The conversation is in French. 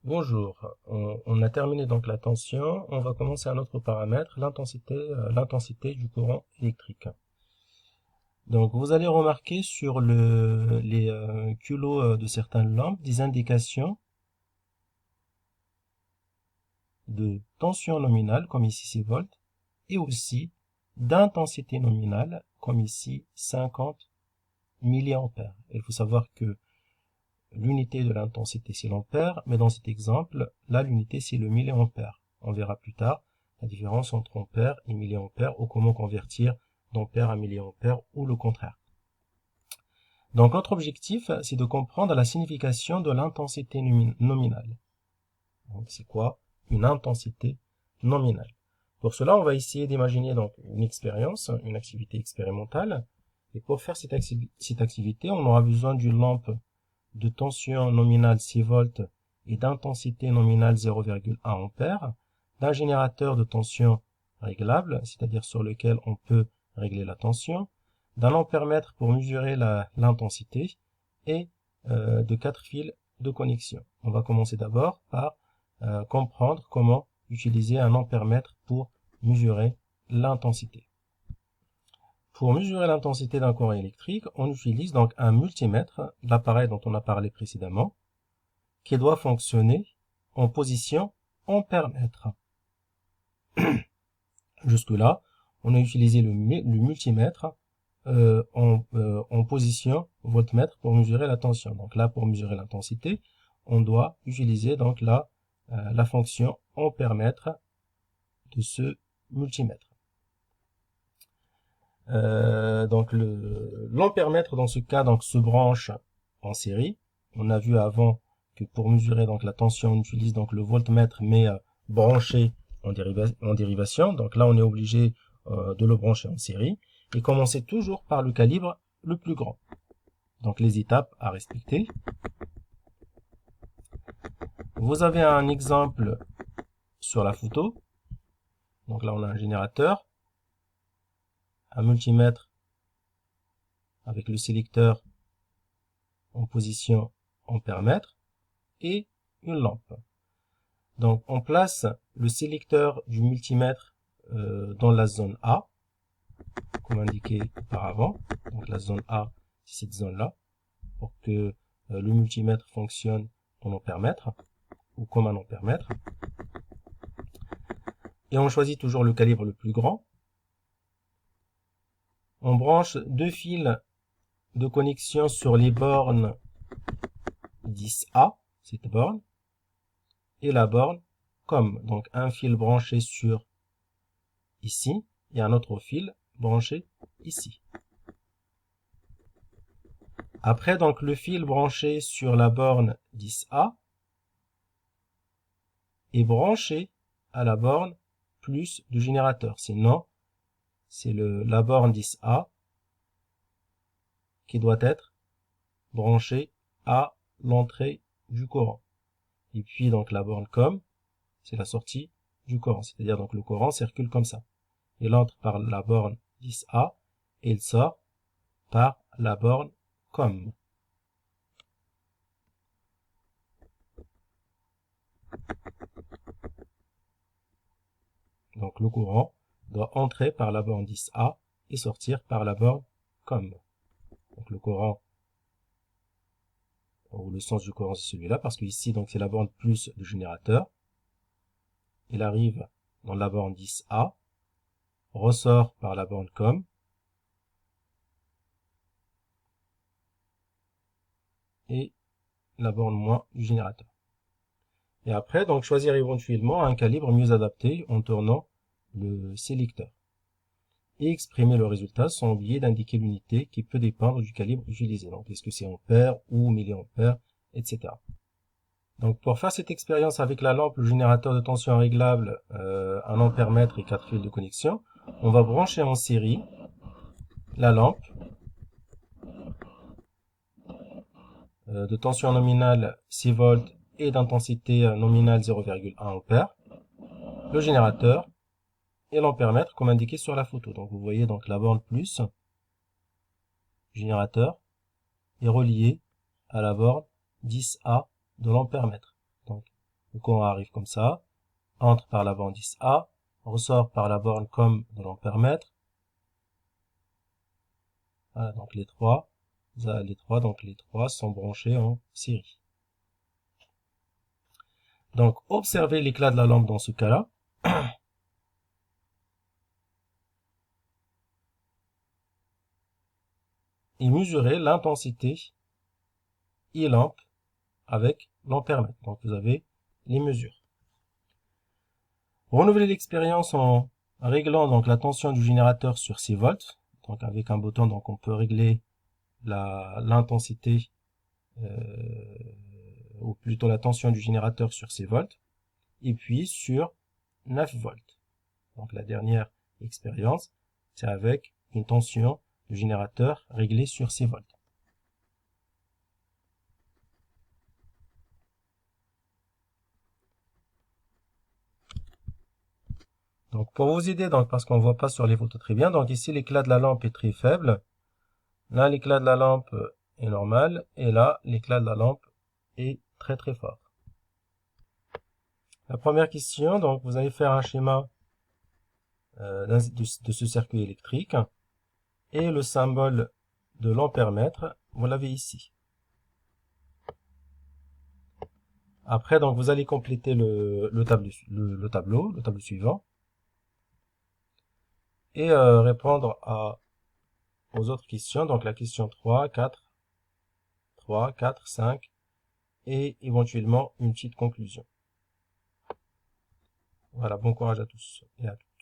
Bonjour, on a terminé donc la tension, on va commencer un autre paramètre, l'intensité du courant électrique. Donc vous allez remarquer sur les culots de certaines lampes des indications de tension nominale, comme ici 6 volts, et aussi d'intensité nominale, comme ici 50 milliampères. Il faut savoir que l'unité de l'intensité c'est l'ampère, mais dans cet exemple, là l'unité c'est le milliampère. On verra plus tard la différence entre ampère et milliampère ou comment convertir d'ampère à milliampère ou le contraire. Donc notre objectif c'est de comprendre la signification de l'intensité nominale. Donc c'est quoi une intensité nominale? Pour cela, on va essayer d'imaginer donc une expérience, une activité expérimentale. Et pour faire cette activité, on aura besoin d'une lampe de tension nominale 6 volts et d'intensité nominale 0,1 ampère, d'un générateur de tension réglable, c'est-à-dire sur lequel on peut régler la tension, d'un ampèremètre pour mesurer l'intensité et de 4 fils de connexion. On va commencer d'abord par comprendre comment utiliser un ampèremètre pour mesurer l'intensité. Pour mesurer l'intensité d'un courant électrique, on utilise donc un multimètre, l'appareil dont on a parlé précédemment, qui doit fonctionner en position ampère-mètre. Jusque-là, on a utilisé le multimètre en position voltmètre pour mesurer la tension. Donc là, pour mesurer l'intensité, on doit utiliser donc la fonction ampère-mètre de ce multimètre. Donc l'ampèremètre dans ce cas donc se branche en série. On a vu avant que pour mesurer donc la tension, on utilise donc le voltmètre mais branché en dérivation. Donc là, on est obligé de le brancher en série et commencer toujours par le calibre le plus grand. Donc les étapes à respecter. Vous avez un exemple sur la photo. Donc là, on a un générateur, un multimètre avec le sélecteur en position ampère-mètre et une lampe. Donc on place le sélecteur du multimètre dans la zone A, comme indiqué auparavant. Donc la zone A, c'est cette zone-là, pour que le multimètre fonctionne en ampère-mètre ou comme un ampère-mètre. Et on choisit toujours le calibre le plus grand. On branche deux fils de connexion sur les bornes 10A, cette borne, et la borne COM. Donc un fil branché sur ici et un autre fil branché ici. Après, donc le fil branché sur la borne 10A est branché à la borne plus du générateur. Sinon, c'est la borne 10A qui doit être branchée à l'entrée du courant. Et puis donc la borne COM, c'est la sortie du courant. C'est-à-dire donc le courant circule comme ça. Il entre par la borne 10A et il sort par la borne COM. Donc le courant doit entrer par la borne 10A et sortir par la borne COM. Donc le courant, ou le sens du courant c'est celui-là, parce que ici donc c'est la borne plus le générateur. Il arrive dans la borne 10A, ressort par la borne COM, et la borne moins du générateur. Et après, donc choisir éventuellement un calibre mieux adapté en tournant le sélecteur. Et exprimer le résultat sans oublier d'indiquer l'unité qui peut dépendre du calibre utilisé. Donc est-ce que c'est ampère ou milliampère, etc. Donc pour faire cette expérience avec la lampe, le générateur de tension réglable, un ampère-mètre et 4 fils de connexion, on va brancher en série la lampe de tension nominale 6 volts et d'intensité nominale 0,1 ampère, le générateur et l'ampère-mètre comme indiqué sur la photo. Donc vous voyez donc la borne plus générateur est reliée à la borne 10A de l'ampère-mètre. Donc Le courant arrive comme ça, entre par la bande A, ressort par la borne comme de l'ampèremètre. Voilà, donc les trois sont branchés en série. Donc, observez l'éclat de la lampe dans ce cas-là. Et mesurez l'intensité I lampe avec l'ampèremètre. Donc, vous avez les mesures. Renouvelez l'expérience en réglant donc la tension du générateur sur 6 volts. Donc, avec un bouton, donc on peut régler l'intensité ou plutôt la tension du générateur sur 6 volts. Et puis sur 9 volts. Donc, la dernière expérience, c'est avec une tension du générateur réglée sur 6 volts. Donc pour vous aider, donc parce qu'on voit pas sur les photos très bien, donc ici l'éclat de la lampe est très faible. Là l'éclat de la lampe est normal et là l'éclat de la lampe est très très fort. La première question, donc vous allez faire un schéma de ce circuit électrique et le symbole de l'ampèremètre, vous l'avez ici. Après, donc vous allez compléter le tableau suivant et répondre aux autres questions. Donc la question 3, 4, 5 et éventuellement une petite conclusion. Voilà, bon courage à tous et à toutes.